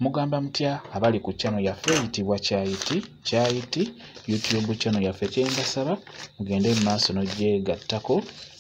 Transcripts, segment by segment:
Mugamba mutya abali ku channel yaffe eyitibwa Kyayiti YouTube channel yaffe kyembasaba mugende mu maaso n'ogyegattako.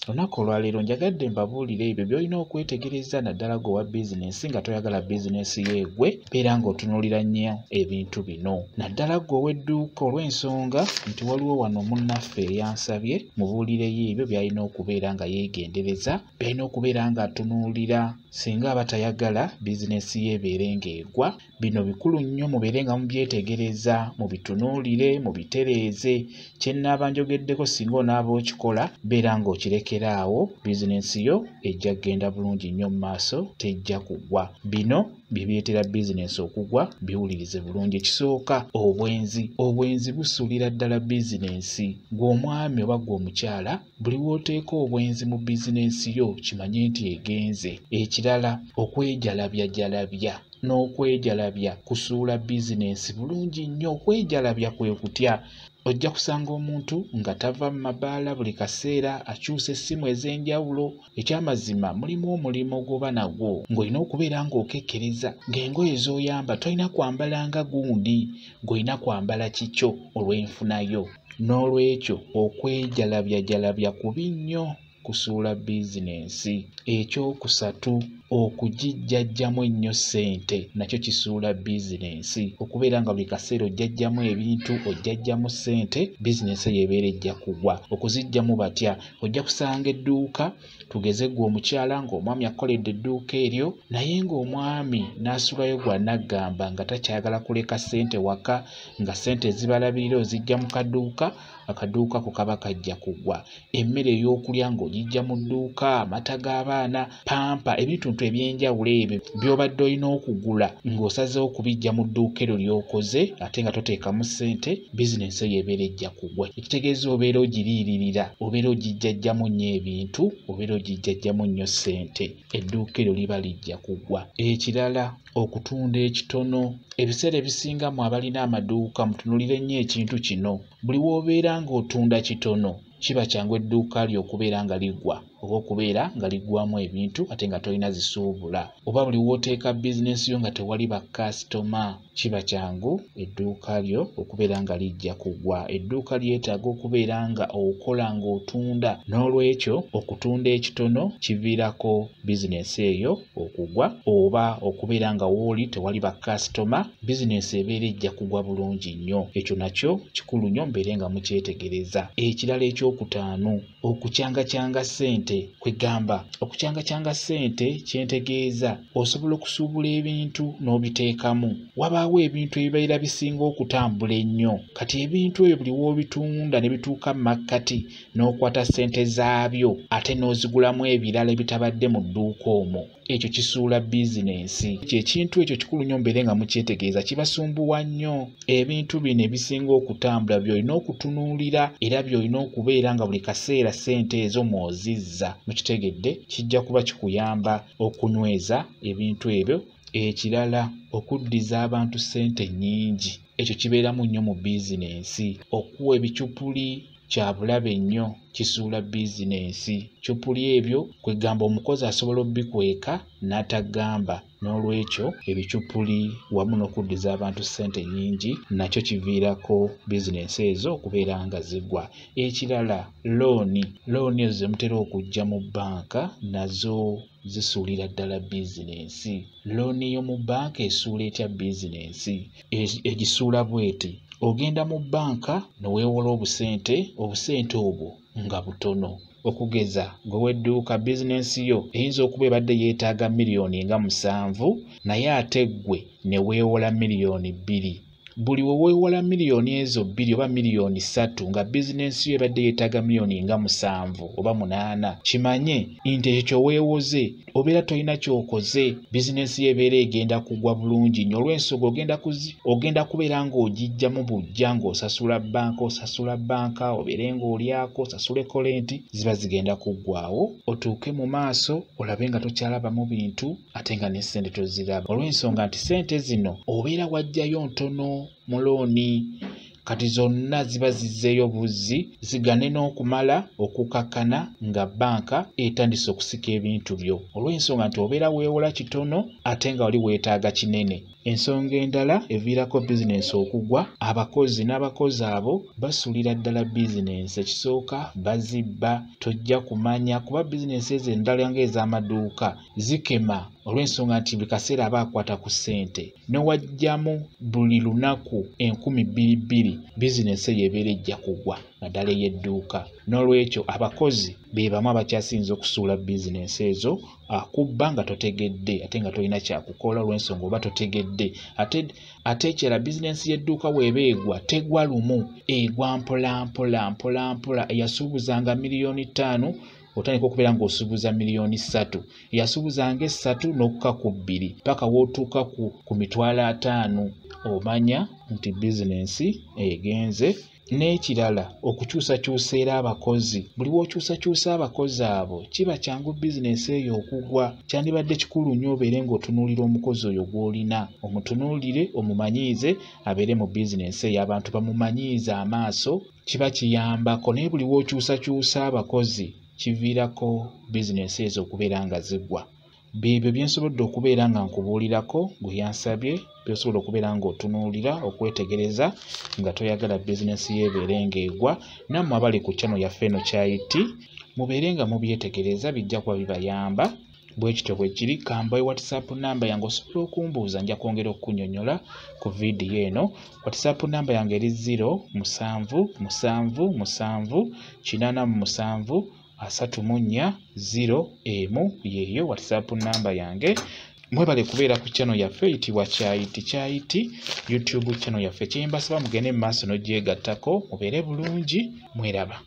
Olunaku olwaleero njagadde mbabuulire ebyo by'olina okwetegereza naddala gwe wa bizinensi nga toyagala bizinensi yeegwe beera ng'otunuulira nnyo ebintu bino. Naddala gwe ow'edduuka olw'ensonga nti waliwo wano munnaffe eyansabye mubuulireyo ebyo by'alina okubeera nga yeegendereza, by'alina okubeera ng'atunuulira singa aba tayagala bizinensi ye ebeere ng'egwa. Bino bikulu nnyo mubeere nga mubyetegereza, mubitunuulire, mubitereeze. Kye nnaaba njogeddeko singa onaaba okikola beera ng'okirekeraawo, bizinensi yo ejja kgenda bulungi nnyo mu maaso, tejja kugwa. Bino bye byetera bizinensi okugwa, biwulirize bulungi. Ekisooka obwenzi. Obwenzi busuulira ddala bizinensi. Ggwe omwami oba ggwe omukyala, buli w'oteeka obwenzi mu bizinensi yo kimanye nti egenze. Ekirala okwejalabyajalabya. N'okwejalabya kusuula bizinensi bulungi nnyo. Okwejalabya kwe kutya. Ojja kusanga omuntu nga tava mu mabaala buli kaseera akyusa essimu ez'enjawulo. Ekyamazima mulimu omulimu gw'oba nagwo ng'olina okubeera ng'okekkereza ng'engoye z'oyamba tolina kwambala nga gundi, ng'olina kwambala kikyo olw'enfunayo. N'olwekyo okwejalabyajalabya kubi nnyo kusuula bizinensi. Ekyokusatu okugijjajjamu ennyo ssente nakyo kisuula bizinensi. Okubeera nga buli kaseera ojjajjamu ebintu, ojjajjamu ssente, bizinensi eyo ebeera ejja kugwa. Okuzijjamu batya? Ojja kusanga edduuka, tugeze ggwe omukyala ng'omwami akoledde edduuka eryo naye ng'omwami n'asulayo gw'anaggamba nga takyagala kuleka ssente waka, nga ssente zibalabirira ozijja mu kaduuka, akaduuka ko kaba kajja kugwa. Emmere ey'okulya ng'ogijja mu dduuka, amata g'abaana, pampa, ebintu ebyenjawulo ebyo by'obadde olina okugula ng'osazeewo kubijja mu dduuka eryo ly'okoze ate nga toteekamu ssente, bizinensi eyo ebeera ejja kugwa. Ekitegeeza obeera ogiriiririra, obeera ogijjajjamu nnyo ebintu, obeera ogijjajjamu nnyo ssente, edduuka eryo liba lijja kugwa. Ekirala okutunda ekitono. Ebiseera ebisingamu abalina amaduuka mutunulire nnyo ekintu kino. Buli w'obeera ng'otunda kitono kiba kyangu edduuka lyo okubeera nga liggwa oba okubeera nga liggwamu ebintu ate nga tolina zisuubula. Oba buli w'oteeka bizinensi yo nga tewali bakasitoma, kiba kyangu edduuka lyo okubeera nga lijja kugwa. Edduuka lyetaaga okubeera nga okola ng'otunda. N'olwekyo okutunda ekitono kiviirako bizinensi eyo okugwa, oba okubeera nga w'oli tewali bakasitoma, bizinensi ebeera ejja kugwa bulungi nnyo. Ekyo nakyo kikulu nnyo mbeere nga mukyetegereza. Ekirala ekyokutaano okukyangakyanga ssente. Kwegamba okukyangakyanga ssente kyentegeeza osobola okusuubula ebintu n'obiteekamu. Wabaawo ebintu ebibeera bisinga okutambula ennyo, kati ebintu ebyo buli w'obitunda ne bituuka mu makkati n'okwata ssente zaabyo ate n'ozigulamu ebirala ebitabadde mu dduuka omwo. Ekyo kisuula bizinensi. Ekintu ekyo kikulu nnyo mbeere nga mukyetegeeza, kibasumbuwa nnyo. Ebintu bino ebisinga okutambula by'olina okutunuulira era by'olina okubeera nga buli kaseera ssente ezo mw'ozizza. Mukitegedde, kijja kuba kikuyamba okunyweza ebintu ebyo. Ekirala okuddiza abantu ssente nnyingi. Ekyo kibeeramu nnyo mu bizinensi. Okuwa ebicupuli kya bulabe nnyo, kisuula bizinensi. Cupuli ebyo kwegamba omukozi asobola obbikweka n'atagamba. N'olwekyo ebicupuli wamu n'okuddiza abantu ssente nnyingi nakyo kiviirako bizinensi ezo okubeera nga zigwa. Ekirala looni. Looni ezo ze mutera okujja mu bbanka nazo zisuulira ddala bizinensi. Looni yo mu bbanka esuula etya bizinensi? Egisuula bw'eti. Ogenda mu bbanka ne weewola obusente obwo nga butono. Okugeza gwe w'edduuka bizinensi yo eyinza okuba ebadde yeetaaga miliyoni nga 7 naye ate ggwe ne weewola miliyoni 2. Buli we weewola miliyoni ezo 2 oba miliyoni 3 nga bizinensi yo ebadde yeetaaga miliyoni nga 7 oba 8, kimanye nti ekyo weewoze obeera tolina ky'okoze, bizinensi yo ebeera egenda kugwa bulungi nnyo. Olw'ensonga ogenda kubeera ng'ogijjamu bujja ng'osasula bbanka, obeere ng'olyako, osasule kolenti, ziba zigenda kuggwaawo. Otuuke mu maaso olabe nga tokyalabamu bintu ate nga n'essente toziraba. Olw'ensonga nti ssente zino obeera wajjayo ntono mu looni. kati zonna ziba zizzeeyo buzzi zigane n'okumala okukakana nga banka etandise okusika ebintu byo olw'ensonga nti obeera weewola kitono ate nga oli weetaaga kinene. Ensonga endala eviirako bizinensi okugwa, abakozi n'abakozi abo basulira ddala bizinensi. Ekisooka bazibba, tojja kumanya kuba bizinensi ezo endala ng'ez'amaduuka zikema olw'ensonga nti buli kaseera aba akwata ku ssente. Newajjamu buli lunaku 2,200 bizinensi eyo ebeera ejja kugwa naddala ey'edduuka. N'olwekyo abakozi be bamu abakyasinze okusuula bizinensi ezo akubba nga totegedde ate nga tolina kyakukola olw'ensonga oba totegedde. Ate ekirala bizinensi y'edduuka bw'eba egwa tegwa lumu, egwa mpola. Eyasuubuzanga $5,000,000 otandika okubeera ng'osuubuza $3,000,000. Eyasuubuzanga 3 n'okka ku 2 paka w'otuuka ku $5,000,000. Omanya nti bizinensi egenze. N'ekirala okukyusakyusa era abakozi. Buli w'okyusakyusa abakozi abo kiba kyangu bizinensi eyo okugwa. Kyandibadde kikulu nnyo obeere ng'otunuulira omukozi oyo gw'olina, omutunuulire omumanyiize abeere mu bizinensi eyo, abantu bamumanyiize amaaso. Kiba kiyambako. Naye buli w'okyusakyusa abakozi kiviirako bizinensi ezo okubeera nga ziggwa. Bibyo bye nsobodde okubeera nga nkubuulirako gwe yansabye by'osobola okubeera ng'otunuulira okwetegereza nga toyagala bizinensi y'ebeere ng'egwa. Nammwe abali ku channel yaffe eno Kyayiti mubeere nga mubyetegereza, bijja kuba bibayamba. Bwe kityo bwe kiri. Kambaye WhatsApp namba yange osobola okumbuuza, nja kwongera okukunnyonnyola ku vidiyo eno. WhatsApp namba yange eri 0778784 yeeyo WhatsApp namba yange. Mwebale kubeera ku channel yaffe eyitibwa Kyayiti YouTube channel yaffe. Kyembasaba mugende mu maaso n'ogyegattako mubeere bulungi, mweraba.